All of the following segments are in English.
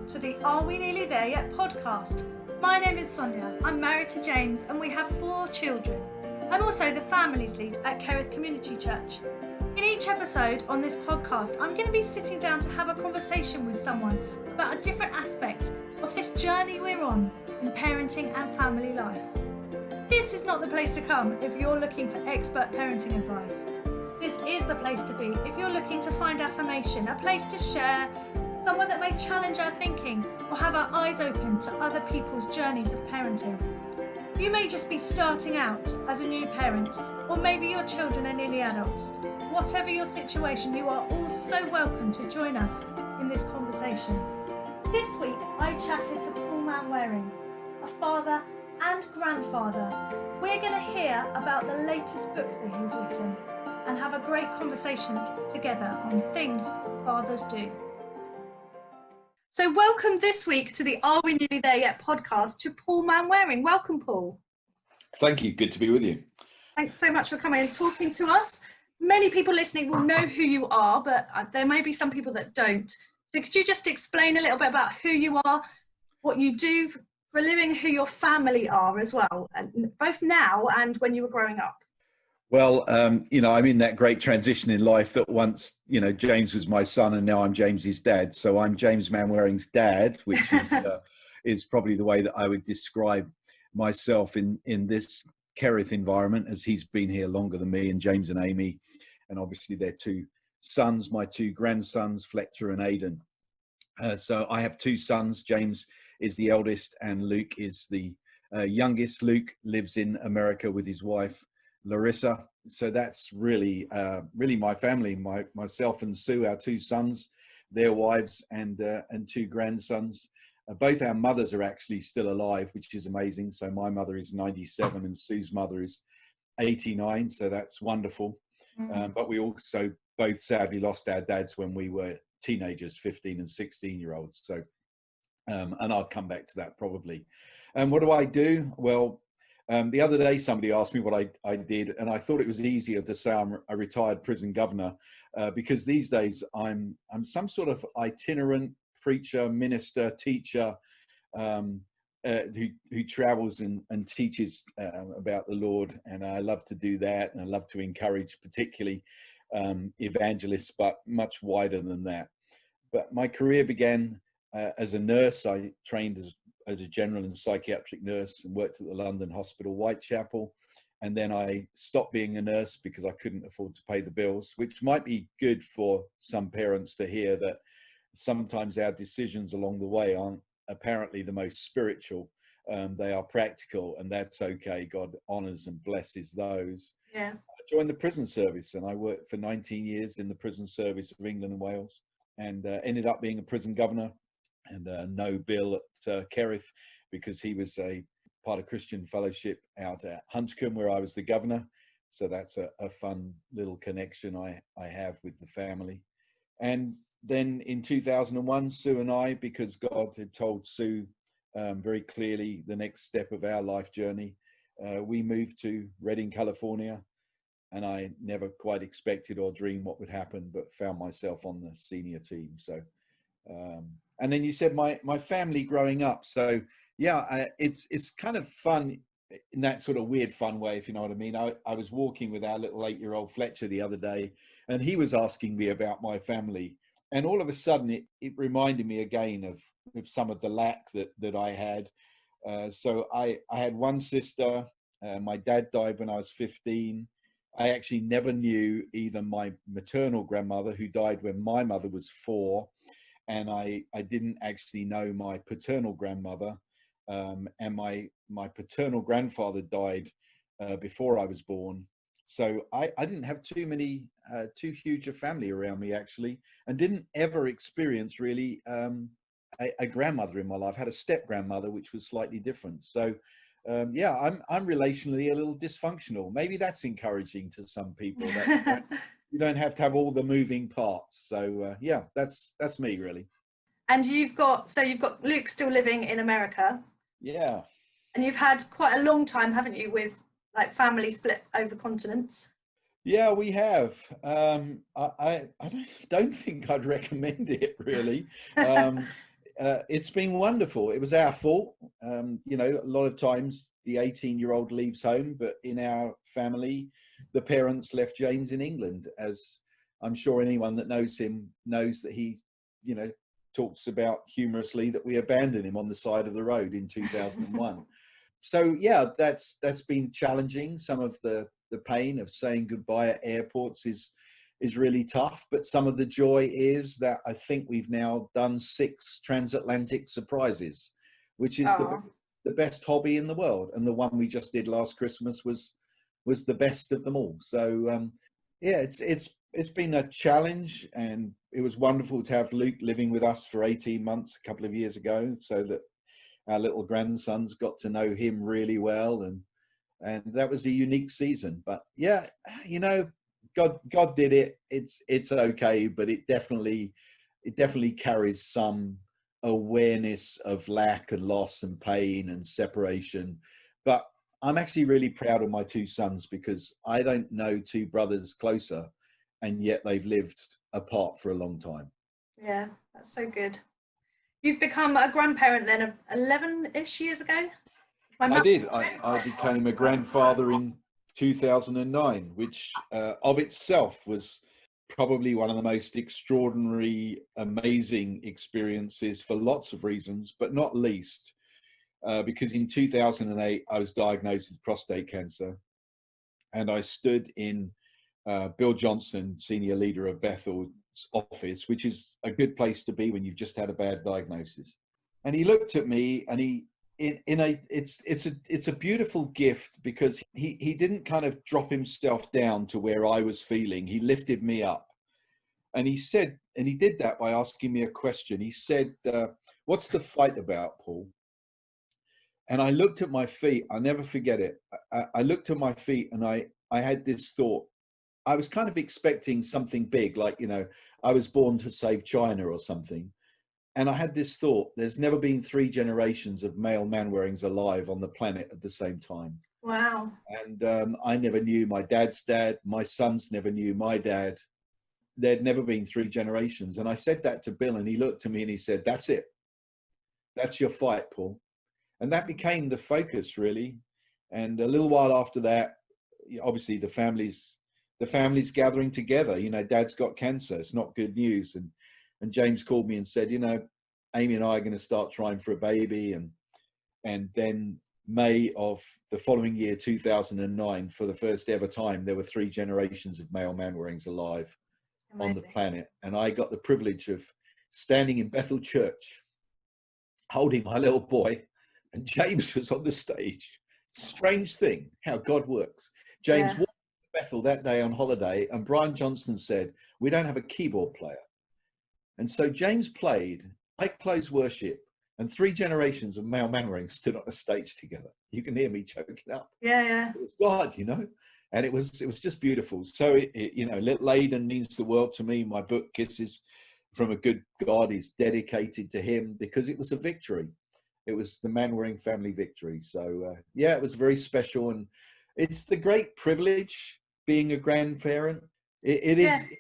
to the Are We Nearly There Yet podcast. My name is Sonia, I'm married to James and we have 4 children. I'm also the families lead at Kerith Community Church. In each episode on this podcast, I'm going to be sitting down to have a conversation with someone about a different aspect of this journey we're on in parenting and family life. This is not the place to come if you're looking for expert parenting advice. This is the place to be if you're looking to find affirmation, a place to share, someone that may challenge our thinking or have our eyes open to other people's journeys of parenting. You may just be starting out as a new parent, or maybe your children are nearly adults. Whatever your situation, you are all so welcome to join us in this conversation. This week, I chatted to Paul Manwaring, a father and grandfather. We're going to hear about the latest book that he's written and have a great conversation together on things fathers do. So welcome this week to the Are We Nearly There Yet podcast to Paul Manwaring. Welcome, Paul. Thank you. Good to be with you. Thanks so much for coming and talking to us. Many people listening will know who you are, but there may be some people that don't. So could you just explain a little bit about who you are, what you do for a living, who your family are as well, and both now and when you were growing up? Well, I'm in that great transition in life that once, James was my son and now I'm James's dad. So I'm James Manwaring's dad, which is, is probably the way that I would describe myself in this Kerith environment, as he's been here longer than me, and James and Amy, and obviously their 2 sons, my 2 grandsons, Fletcher and Aidan. So I have 2 sons. James is the eldest and Luke is the youngest. Luke lives in America with his wife, Larissa. So that's really my family, myself and Sue, our 2 sons, their wives, and 2 grandsons. Both our mothers are actually still alive, which is amazing. So my mother is 97 and Sue's mother is 89. So that's wonderful. But we also both sadly lost our dads when we were teenagers, 15 and 16-year-olds. So, and I'll come back to that probably. And what do I do? Well, the other day somebody asked me what I did, and I thought it was easier to say I'm a retired prison governor, because these days I'm some sort of itinerant preacher, minister, teacher, who travels and teaches about the Lord, and I love to do that, and I love to encourage particularly evangelists, but much wider than that. But my career began as a nurse. I trained as a general and psychiatric nurse and worked at the London Hospital, Whitechapel. And then I stopped being a nurse because I couldn't afford to pay the bills, which might be good for some parents to hear, that sometimes our decisions along the way aren't apparently the most spiritual. They are practical, and that's okay. God honors and blesses those. Yeah. I joined the prison service, and I worked for 19 years in the prison service of England and Wales, and ended up being a prison governor, and know Bill at Kerith, because he was a part of Christian Fellowship out at Huntscombe, where I was the governor. So that's a fun little connection I have with the family. And then in 2001, Sue and I, because God had told Sue very clearly the next step of our life journey, we moved to Redding, California. And I never quite expected or dreamed what would happen, but found myself on the senior team. So, and then you said my family growing up. So yeah, it's kind of fun in that sort of weird fun way, if you know what I mean. I was walking with our little 8-year-old Fletcher the other day, and he was asking me about my family. And all of a sudden it reminded me again of some of the lack that I had. So I had one sister. My dad died when I was 15. I actually never knew either my maternal grandmother, who died when my mother was 4, and I didn't actually know my paternal grandmother, and my paternal grandfather died before I was born. So I didn't have too huge a family around me, actually, and didn't ever experience really a grandmother in my life. I had a step grandmother, which was slightly different. So yeah, I'm relationally a little dysfunctional. Maybe that's encouraging to some people, that you don't have to have all the moving parts. So yeah, that's me really. And you've got Luke still living in America. Yeah. And you've had quite a long time, haven't you, with like family split over continents? Yeah, we have. I don't think I'd recommend it really. it's been wonderful. It was our fault. You know, a lot of times the 18-year-old leaves home, but in our family, the parents left James in England, as I'm sure anyone that knows him knows that he, you know, talks about humorously that we abandoned him on the side of the road in 2001. So yeah, that's been challenging. Some of the pain of saying goodbye at airports is really tough, but some of the joy is that I think we've now done 6 transatlantic surprises, which is the best hobby in the world, and the one we just did last Christmas was the best of them all. So yeah, it's been a challenge, and it was wonderful to have Luke living with us for 18 months a couple of years ago, so that our little grandsons got to know him really well, and that was a unique season. But yeah, you know, God did it. It's okay, but it definitely carries some awareness of lack and loss and pain and separation. But I'm actually really proud of my 2 sons, because I don't know 2 brothers closer, and yet they've lived apart for a long time. Yeah, that's so good. You've become a grandparent then 11-ish years ago? I did. I became a grandfather in 2009, which of itself was probably one of the most extraordinary, amazing experiences for lots of reasons, but not least because in 2008 I was diagnosed with prostate cancer, and I stood in Bill Johnson, senior leader of Bethel's office, which is a good place to be when you've just had a bad diagnosis. And he looked at me, and it's a beautiful gift, because he didn't kind of drop himself down to where I was feeling. He lifted me up, and he said, and he did that by asking me a question. He said, "What's the fight about, Paul?" And I looked at my feet. I'll never forget it. I looked at my feet, and I had this thought. I was kind of expecting something big, like, you know, I was born to save China or something. And I had this thought: there's never been 3 generations of male Manwarings alive on the planet at the same time. Wow. And I never knew my dad's dad. My sons never knew my dad. There'd never been 3 generations. And I said that to Bill, and he looked at me and he said, "That's it. That's your fight, Paul." And that became the focus, really. And a little while after that, obviously the family's gathering together. You know, Dad's got cancer. It's not good news. And James called me and said, you know, Amy and I are going to start trying for a baby. And then May of the following year, 2009, for the first ever time, there were 3 generations of male Manwarings alive. Amazing. On the planet. And I got the privilege of standing in Bethel Church, holding my little boy, and James was on the stage. Strange thing, how God works. James walked to Bethel that day on holiday, and Brian Johnson said, "We don't have a keyboard player." And so James played, I closed worship, and 3 generations of male Manwarings stood on a stage together. You can hear me choking up. Yeah. It was God, you know, and it was just beautiful. So you know, Leyden means the world to me. My book, Kisses from a Good God, is dedicated to him, because it was a victory. It was the Manwaring family victory. So yeah, it was very special, and it's the great privilege being a grandparent. It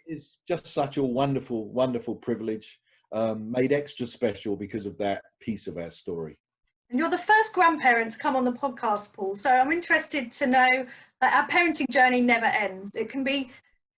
is just such a wonderful, wonderful privilege, made extra special because of that piece of our story. And you're the first grandparent to come on the podcast, Paul. So I'm interested to know that our parenting journey never ends. It can be,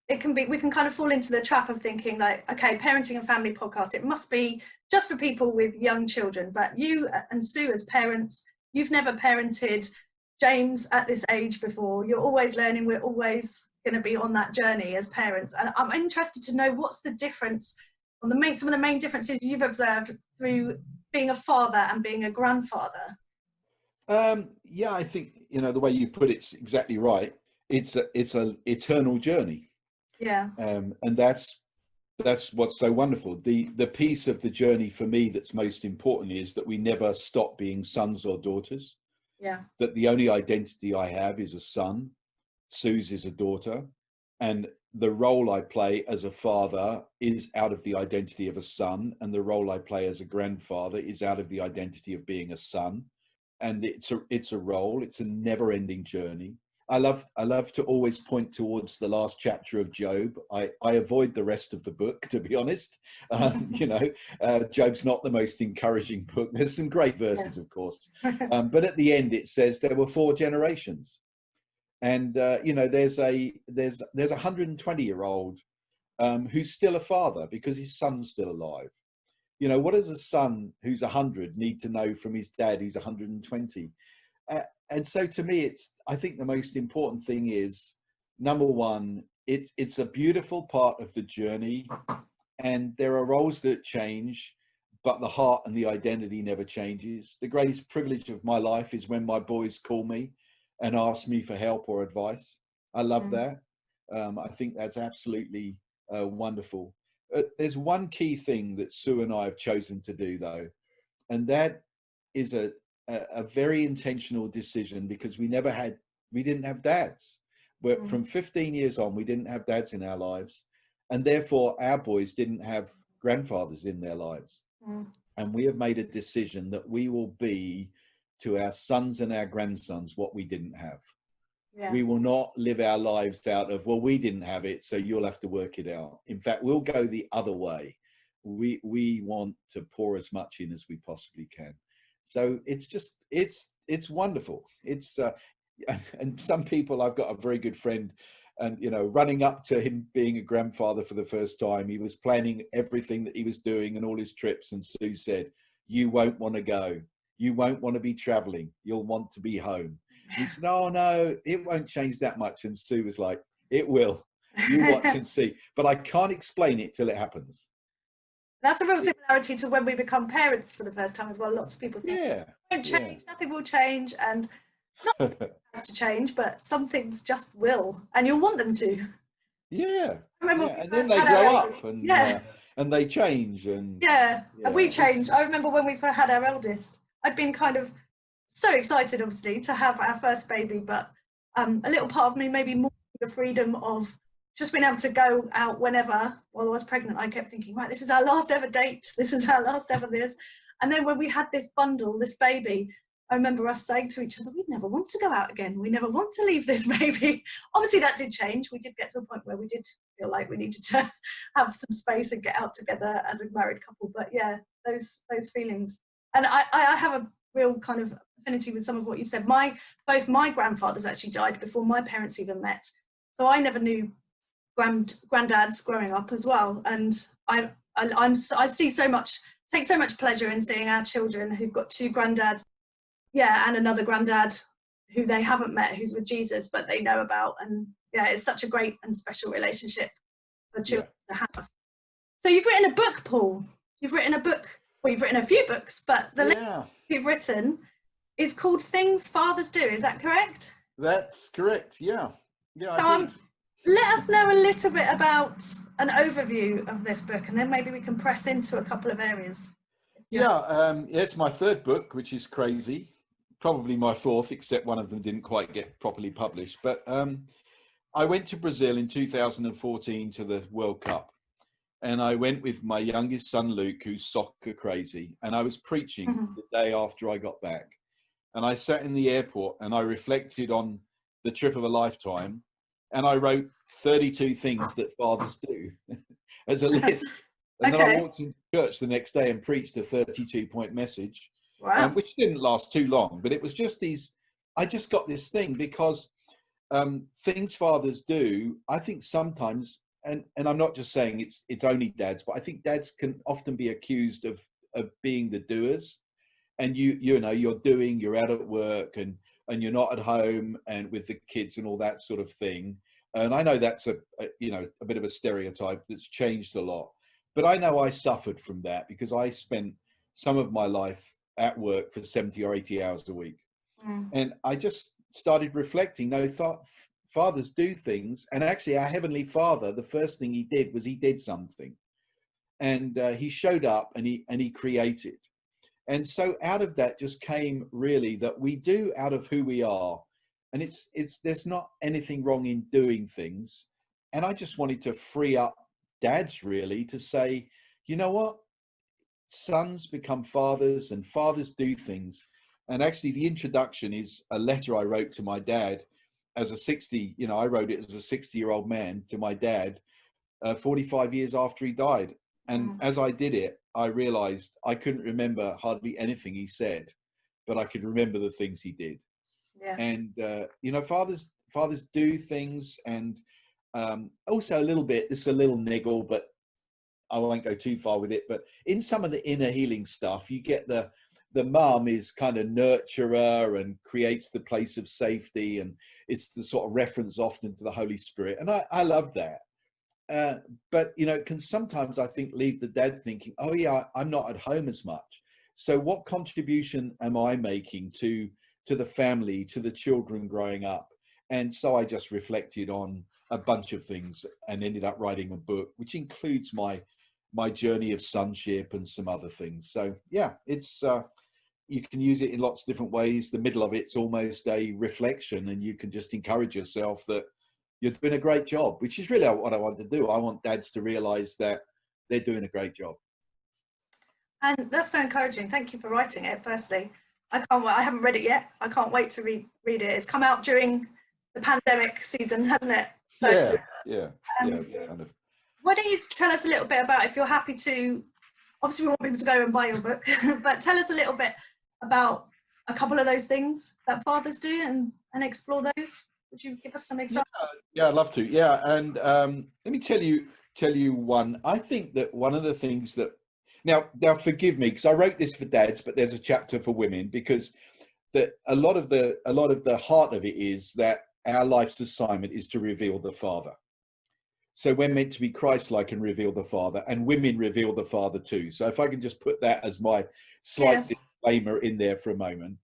we can kind of fall into the trap of thinking like, okay, parenting and family podcast, it must be just for people with young children. But you and Sue as parents, you've never parented James at this age before. You're always learning. We're always going to be on that journey as parents. And I'm interested to know what's the difference on some of the main differences you've observed through being a father and being a grandfather. Yeah, I think, you know, the way you put it's exactly right. It's an eternal journey. Yeah. And that's what's so wonderful. The piece of the journey for me that's most important is that we never stop being sons or daughters. Yeah. That the only identity I have is a son. Sue's is a daughter. And the role I play as a father is out of the identity of a son. And the role I play as a grandfather is out of the identity of being a son. And it's a role. It's a never-ending journey. I love to always point towards the last chapter of Job. I avoid the rest of the book, to be honest. Job's not the most encouraging book. There's some great verses, of course, but at the end it says there were 4 generations, and there's a 120-year-old who's still a father because his son's still alive. What does a son who's 100 need to know from his dad who's 120? And so to me, I think the most important thing is, number one, it's a beautiful part of the journey, and there are roles that change, but the heart and the identity never changes. The greatest privilege of my life is when my boys call me and ask me for help or advice. I love that. I think that's absolutely wonderful. There's one key thing that Sue and I have chosen to do, though, and that is a very intentional decision, because we didn't have dads. But from 15 years on, we didn't have dads in our lives, and therefore our boys didn't have grandfathers in their lives. And we have made a decision that we will be to our sons and our grandsons what we didn't have. We will not live our lives out of, well, we didn't have it, so you'll have to work it out. In fact, we'll go the other way. We want to pour as much in as we possibly can. So it's wonderful. And some people, I've got a very good friend, and running up to him being a grandfather for the first time, he was planning everything that he was doing and all his trips, and Sue said, "You won't want to go. You won't want to be traveling. You'll want to be home." He said, "No, it won't change that much." And Sue was like, "It will. You watch and see. But I can't explain it till it happens." That's a real similarity to when we become parents for the first time as well. Lots of people think, it won't change, nothing will change, and nothing has to change, but some things just will, and you'll want them to. And then they grow up, and they change, and and we change. I remember when we had our eldest, I'd been kind of so excited, obviously, to have our first baby, but a little part of me, maybe more the freedom of just being able to go out whenever. While I was pregnant, I kept thinking, right, this is our last ever date. This is our last ever this. And then when we had this bundle, this baby, I remember us saying to each other, we never want to go out again. We never want to leave this baby. Obviously, that did change. We did get to a point where we did feel like we needed to have some space and get out together as a married couple. But yeah, those feelings. And I have a real kind of affinity with some of what you've said. Both my grandfathers actually died before my parents even met. So I never knew granddads growing up as well, and I take so much pleasure in seeing our children who've got 2 granddads, and another granddad who they haven't met, who's with Jesus, but they know about, and it's such a great and special relationship for children to have. So you've written a book, Paul. You've written a book. Well, you've written a few books, but the latest you've written is called Things Fathers Do. Is that correct? That's correct. Yeah, so I did. Let us know a little bit about an overview of this book, and then maybe we can press into a couple of areas. It's my 3rd book, which is crazy. Probably my 4th, except one of them didn't quite get properly published. But I went to Brazil in 2014 to the World Cup, and I went with my youngest son, Luke, who's soccer crazy, and I was preaching the day after I got back. And I sat in the airport and I reflected on the trip of a lifetime, and I wrote 32 things that fathers do as a list. And then I walked into church the next day and preached a 32-point message, which didn't last too long, but it was just I just got this thing, because things fathers do, I think sometimes, and I'm not just saying it's only dads, but I think dads can often be accused of being the doers. And you're out at work, and you're not at home and with the kids and all that sort of thing. And I know that's a bit of a stereotype that's changed a lot. But I know I suffered from that, because I spent some of my life at work for 70 or 80 hours a week. And I just started reflecting, fathers do things. And actually our Heavenly Father, the first thing he did was he did something. And he showed up and he created. And so out of that just came really that we do out of who we are. And there's not anything wrong in doing things. And I just wanted to free up dads really to say, you know what? Sons become fathers and fathers do things. And actually the introduction is a letter I wrote to my dad. as a 60, I wrote it as a 60-year-old man to my dad, 45 years after he died. And as I did it, I realized I couldn't remember hardly anything he said, but I could remember the things he did. Yeah. And, fathers do things. And also a little bit, this is a little niggle, but I won't go too far with it. But in some of the inner healing stuff, you get the mum is kind of nurturer and creates the place of safety. And it's the sort of reference often to the Holy Spirit. And I love that. But, it can sometimes, I think, leave the dad thinking, oh, yeah, I'm not at home as much. So what contribution am I making to the family, to the children growing up? And so I just reflected on a bunch of things and ended up writing a book, which includes my journey of sonship and some other things. So, yeah, it's you can use it in lots of different ways. The middle of it's almost a reflection, and you can just encourage yourself that you're doing a great job, which is really what I want to do. I want dads to realize that they're doing a great job. And that's so encouraging. Thank you for writing it, firstly. I haven't read it yet. I can't wait to read it. It's come out during the pandemic season, hasn't it? So, yeah. Kind of. Why don't you tell us a little bit about, if you're happy to, obviously we want people to go and buy your book, but tell us a little bit about a couple of those things that fathers do and explore those. Would you give us some examples? Yeah, I'd love to. Yeah, and let me tell you one. I think that one of the things that now forgive me because I wrote this for dads, but there's a chapter for women, because a lot of the heart of it is that our life's assignment is to reveal the Father. So we're meant to be Christ-like and reveal the Father, and women reveal the Father too. So if I can just put that as my slight disclaimer in there for a moment.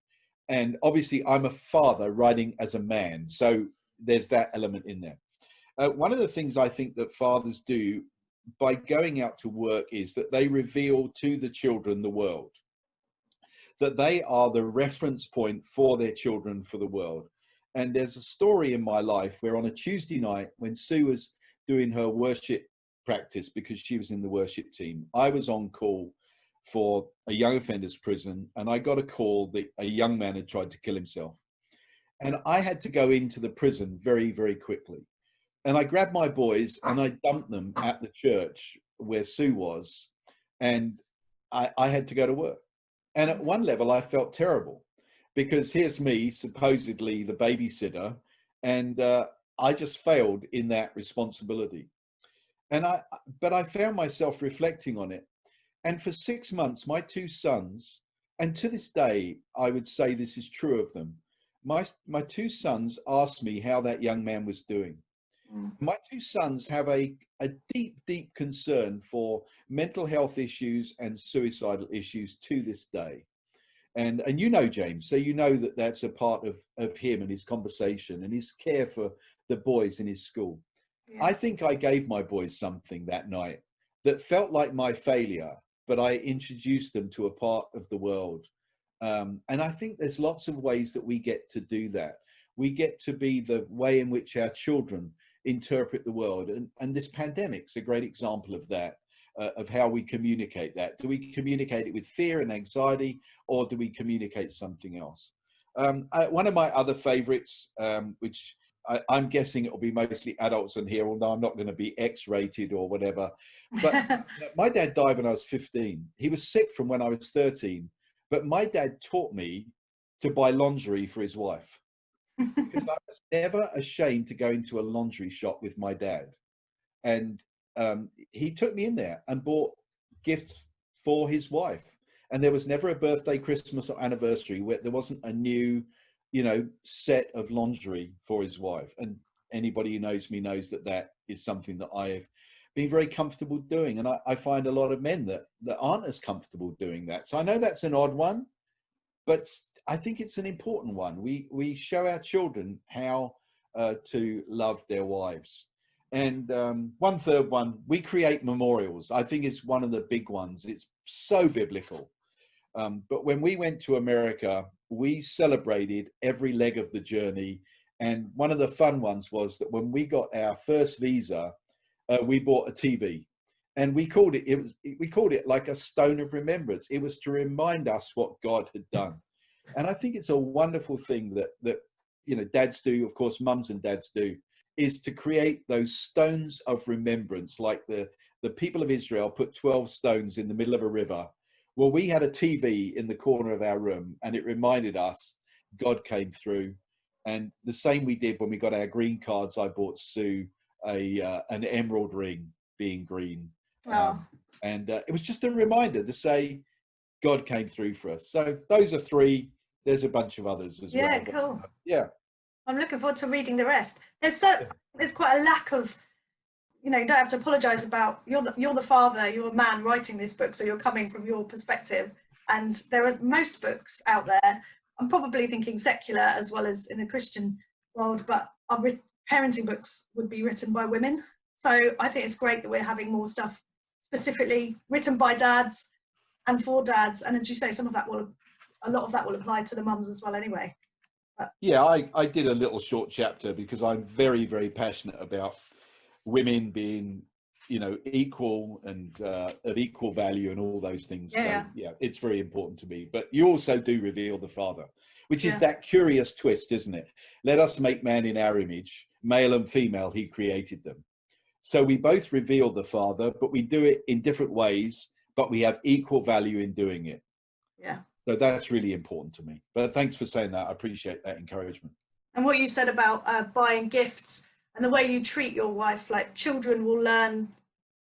And obviously I'm a father writing as a man, so there's that element in there. One of the things I think that fathers do by going out to work is that they reveal to the children the world, that they are the reference point for their children for the world. And there's a story in my life where on a Tuesday night, when Sue was doing her worship practice, because she was in the worship team, I was on call for a young offenders prison, and I got a call that a young man had tried to kill himself. And I had to go into the prison very, very quickly. And I grabbed my boys and I dumped them at the church where Sue was, and I had to go to work. And at one level, I felt terrible, because here's me, supposedly the babysitter, and I just failed in that responsibility. But I found myself reflecting on it. And for 6 months, my two sons, and to this day, I would say this is true of them, my two sons asked me how that young man was doing. My two sons have a deep, deep concern for mental health issues and suicidal issues to this day. And James, so that that's a part of him and his conversation and his care for the boys in his school. Yeah. I think I gave my boys something that night that felt like my failure, but I introduced them to a part of the world. And I think there's lots of ways that we get to do that. We get to be the way in which our children interpret the world. And this pandemic's a great example of that, of how we communicate that. Do we communicate it with fear and anxiety, or do we communicate something else? One of my other favorites, which I'm guessing it will be mostly adults in here, although I'm not going to be X-rated or whatever. But my dad died when I was 15. He was sick from when I was 13. But my dad taught me to buy lingerie for his wife, because I was never ashamed to go into a lingerie shop with my dad. And he took me in there and bought gifts for his wife. And there was never a birthday, Christmas or anniversary where there wasn't a new, set of lingerie for his wife. And anybody who knows me knows that that is something that I have been very comfortable doing. And I find a lot of men that aren't as comfortable doing that. So I know that's an odd one, but I think it's an important one. We show our children how to love their wives. And one third one, we create memorials. I think it's one of the big ones. It's so biblical. But when we went to America, we celebrated every leg of the journey. And one of the fun ones was that when we got our first visa, we bought a TV, and we called it like a stone of remembrance. It was to remind us what God had done. And I think it's a wonderful thing that dads do, of course, mums and dads do, is to create those stones of remembrance, like the people of Israel put 12 stones in the middle of a river. Well, we had a TV in the corner of our room, and it reminded us God came through. And the same we did when we got our green cards. I bought Sue an emerald ring, being green. And it was just a reminder to say God came through for us. So those are 3. There's a bunch of others as well. Yeah, cool. Yeah. I'm looking forward to reading the rest. There's quite a lack of, you don't have to apologise about, you're the father, you're a man writing this book, so you're coming from your perspective. And there are most books out there, I'm probably thinking secular as well as in the Christian world, but our parenting books would be written by women. So I think it's great that we're having more stuff specifically written by dads and for dads. And as you say, a lot of that will apply to the mums as well anyway. Yeah, I did a little short chapter because I'm very, very passionate about women being, equal and of equal value and all those things. Yeah. So yeah, it's very important to me. But you also do reveal the Father, which is that curious twist, isn't it? Let us make man in our image, male and female, he created them. So we both reveal the Father, but we do it in different ways, but we have equal value in doing it. Yeah. So that's really important to me. But thanks for saying that. I appreciate that encouragement. And what you said about buying gifts and the way you treat your wife, like children will learn,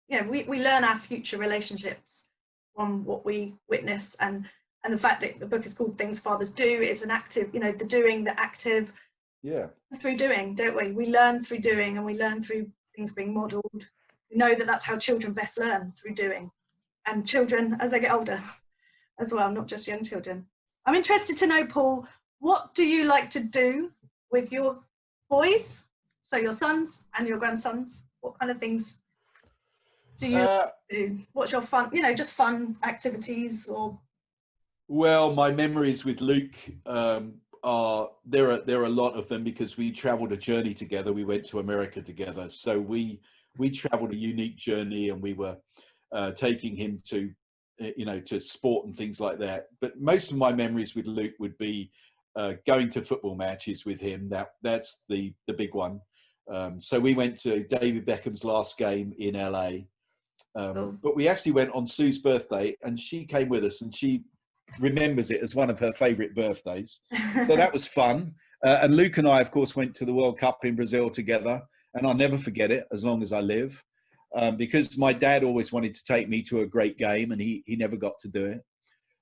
we learn our future relationships from what we witness. And the fact that the book is called Things Fathers Do is an active, the doing, the active. Yeah. Through doing, don't we? We learn through doing, and we learn through things being modelled. We know that that's how children best learn, through doing. And children, as they get older as well, not just young children. I'm interested to know, Paul, what do you like to do with your boys? So your sons and your grandsons, what kind of things do you do? What's your fun, just fun activities or? Well, my memories with Luke are there are a lot of them because we traveled a journey together. We went to America together. So we traveled a unique journey, and we were taking him to, to sport and things like that. But most of my memories with Luke would be going to football matches with him. That's the big one. So we went to David Beckham's last game in LA. But we actually went on Sue's birthday, and she came with us, and she remembers it as one of her favourite birthdays. So that was fun. And Luke and I, of course, went to the World Cup in Brazil together, and I'll never forget it as long as I live, because my dad always wanted to take me to a great game, and he never got to do it.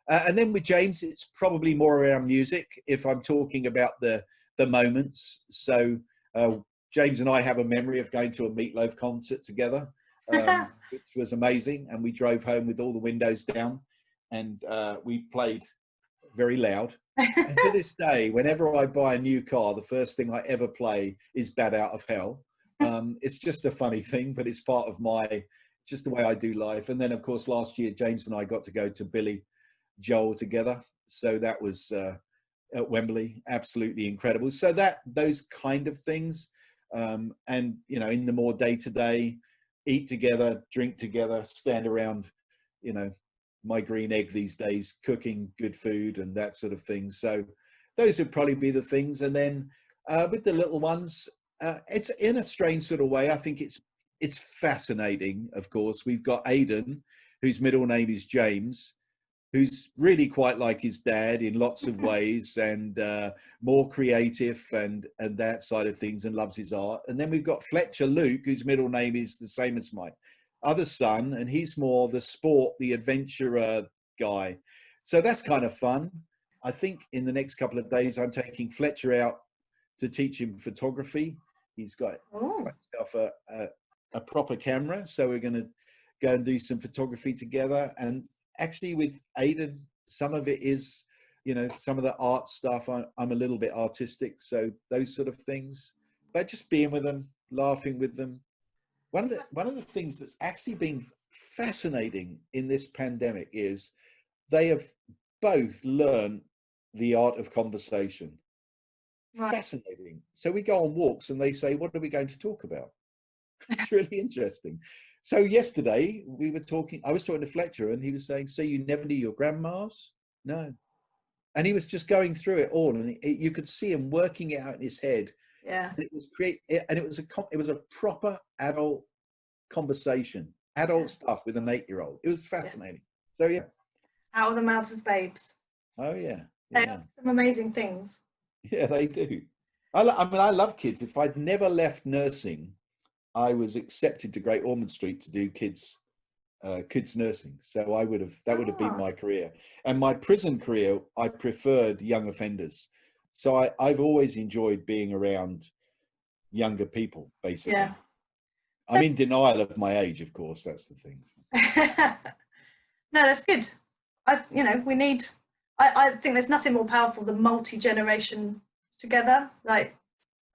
And then with James, it's probably more around music, if I'm talking about the moments. So James and I have a memory of going to a Meatloaf concert together, which was amazing. And we drove home with all the windows down, and we played very loud. And to this day, whenever I buy a new car, the first thing I ever play is Bat Out of Hell. It's just a funny thing, but it's part of just the way I do life. And then, of course, last year, James and I got to go to Billy Joel together. So that was at Wembley, absolutely incredible. So those kind of things. And, in the more day-to-day, eat together, drink together, stand around, my green egg these days, cooking good food and that sort of thing. So those would probably be the things. And then with the little ones, it's in a strange sort of way. I think it's fascinating. Of course, we've got Aidan, whose middle name is James, who's really quite like his dad in lots of ways, and more creative and that side of things, and loves his art. And then we've got Fletcher Luke, whose middle name is the same as my other son, and he's more the sport, the adventurer guy. So that's kind of fun. I think in the next couple of days, I'm taking Fletcher out to teach him photography. He's got himself a proper camera. So we're going to go and do some photography together. And actually with Aidan, some of it is, some of the art stuff. I'm a little bit artistic. So those sort of things, but just being with them, laughing with them. One of the things that's actually been fascinating in this pandemic is they have both learned the art of conversation. Right. Fascinating. So we go on walks and they say, what are we going to talk about? It's really interesting. So yesterday I was talking to Fletcher, and he was saying, so you never knew your grandmas? No. and he was just going through it all, and you could see him working it out in his head. Yeah. And it was a proper adult conversation, adult stuff with an 8-year-old. It was fascinating. So yeah. Out of the mouths of babes. Oh yeah. They ask some amazing things. Yeah, they do. I mean, I love kids. If I'd never left nursing, I was accepted to Great Ormond Street to do kids nursing. So that would have been my career. And my prison career, I preferred young offenders. So I've always enjoyed being around younger people, basically. Yeah. I'm in denial of my age, of course. That's the thing. No, that's good. We need. I think there's nothing more powerful than multi-generation together, like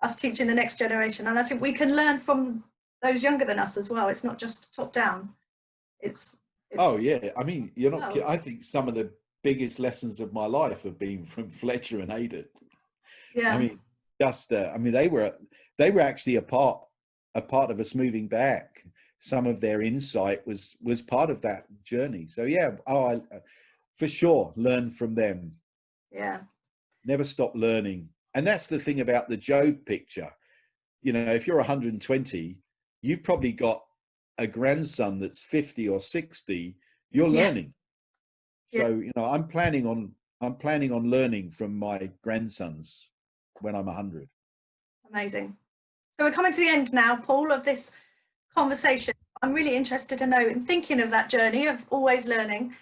us teaching the next generation. And I think we can learn from those younger than us as well. It's not just top down. It's oh yeah. I mean, you're not. I think some of the biggest lessons of my life have been from Fletcher and Ada. Yeah. I mean, they were actually a part of us moving back. Some of their insight was part of that journey. So yeah, I for sure learn from them. Yeah. Never stop learning. And that's the thing about the Job picture. If you're 120, you've probably got a grandson that's 50 or 60. You're learning. So, I'm planning on learning from my grandsons when I'm 100. Amazing. So we're coming to the end now, Paul, of this conversation. I'm really interested to know, in thinking of that journey of always learning,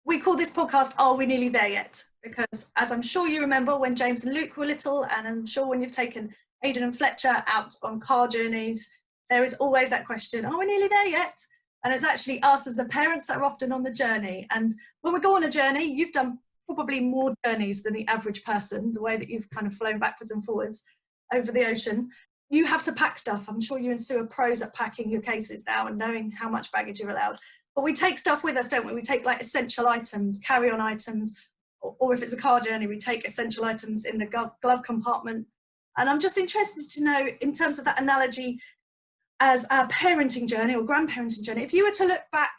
we call this podcast, Are We Nearly There Yet? Because as I'm sure you remember when James and Luke were little, and I'm sure when you've taken Aidan and Fletcher out on car journeys, there is always that question, are we nearly there yet? And it's actually us as the parents that are often on the journey. And when we go on a journey, you've done probably more journeys than the average person, the way that you've kind of flown backwards and forwards over the ocean. You have to pack stuff. I'm sure you and Sue are pros at packing your cases now and knowing how much baggage you're allowed. But we take stuff with us, don't we? We take like essential items, carry-on items, or if it's a car journey, we take essential items in the glove compartment. And I'm just interested to know, in terms of that analogy, as our parenting journey or grandparenting journey, if you were to look back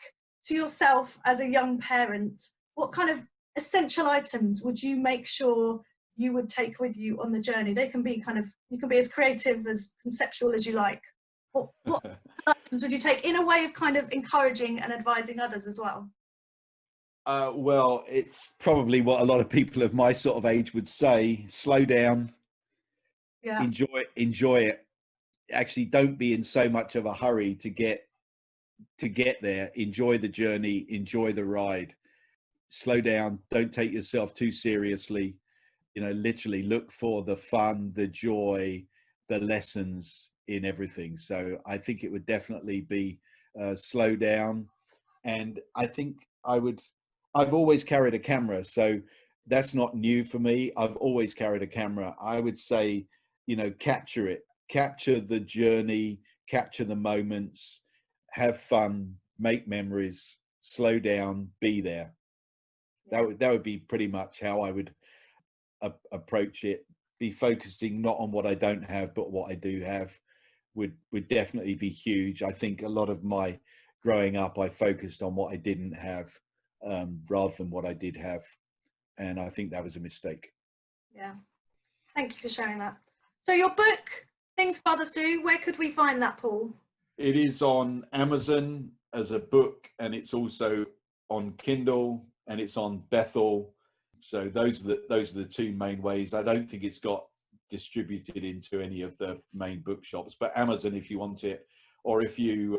to yourself as a young parent, what kind of essential items would you make sure you would take with you on the journey? They can be you can be as creative, as conceptual as you like. What items would you take in a way of kind of encouraging and advising others as well? Well, it's probably what a lot of people of my sort of age would say: slow down, enjoy it. Actually, don't be in so much of a hurry to get there. Enjoy the journey, enjoy the ride. Slow down. Don't take yourself too seriously. Literally look for the fun, the joy, the lessons in everything. So I think it would definitely be slow down. And I think I've always carried a camera, so that's not new for me. I've always carried a camera. I would say, capture it. Capture the journey, capture the moments, have fun, make memories, slow down, be there. That would be pretty much how I would approach it. Be focusing not on what I don't have, but what I do have would definitely be huge. I think a lot of my growing up, I focused on what I didn't have rather than what I did have. And I think that was a mistake. Yeah. Thank you for sharing that. So your book, Things Fathers Do, where could we find that, Paul? It is on Amazon as a book, and it's also on Kindle, and it's on Bethel. So those are the two main ways. I don't think it's got distributed into any of the main bookshops, but Amazon if you want it, or if you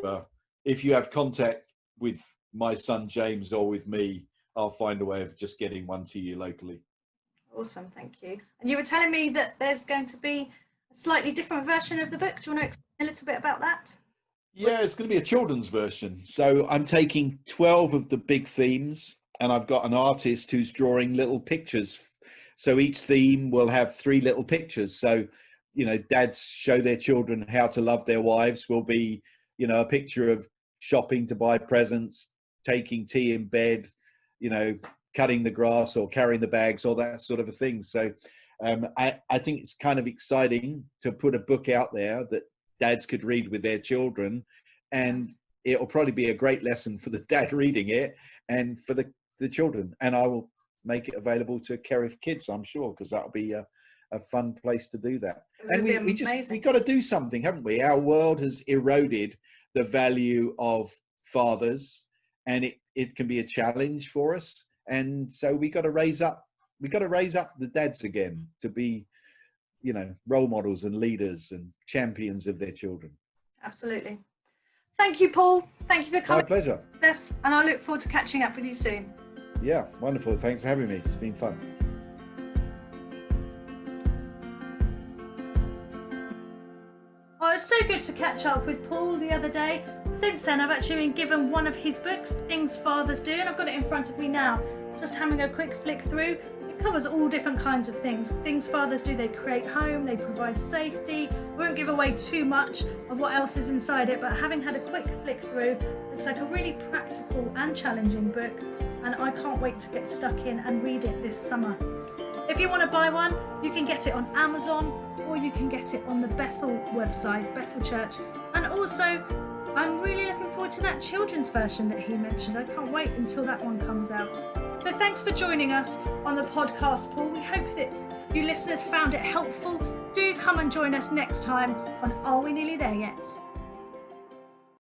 have contact with my son James or with me, I'll find a way of just getting one to you locally. Awesome, thank you. And you were telling me that there's going to be a slightly different version of the book. Do you want to explain a little bit about that? Yeah, it's going to be a children's version. So I'm taking 12 of the big themes, and I've got an artist who's drawing little pictures. So each theme will have 3 little pictures. So, dads show their children how to love their wives will be, a picture of shopping to buy presents, taking tea in bed, cutting the grass or carrying the bags, or that sort of a thing. So I think it's kind of exciting to put a book out there that dads could read with their children, and it'll probably be a great lesson for the dad reading it and for the children. And I will make it available to Kerith kids, I'm sure, because that'll be a fun place to do that. And we got to do something, haven't we? Our world has eroded the value of fathers, and it can be a challenge for us. And so we got to raise up the dads again to be, role models and leaders and champions of their children. Absolutely. Thank you, Paul. Thank you for coming. My pleasure. Yes, and I look forward to catching up with you soon. Yeah, wonderful. Thanks for having me. It's been fun. Oh, it was so good to catch up with Paul the other day. Since then, I've actually been given one of his books, Things Fathers Do, and I've got it in front of me now. Just having a quick flick through. It covers all different kinds of things. Things fathers do, they create home, they provide safety. I won't give away too much of what else is inside it, but having had a quick flick through, looks like a really practical and challenging book, and I can't wait to get stuck in and read it this summer. If you want to buy one, you can get it on Amazon, or you can get it on the Bethel website, Bethel Church. And also, I'm really looking forward to that children's version that he mentioned. I can't wait until that one comes out. So thanks for joining us on the podcast, Paul. We hope that you listeners found it helpful. Do come and join us next time on Are We Nearly There Yet?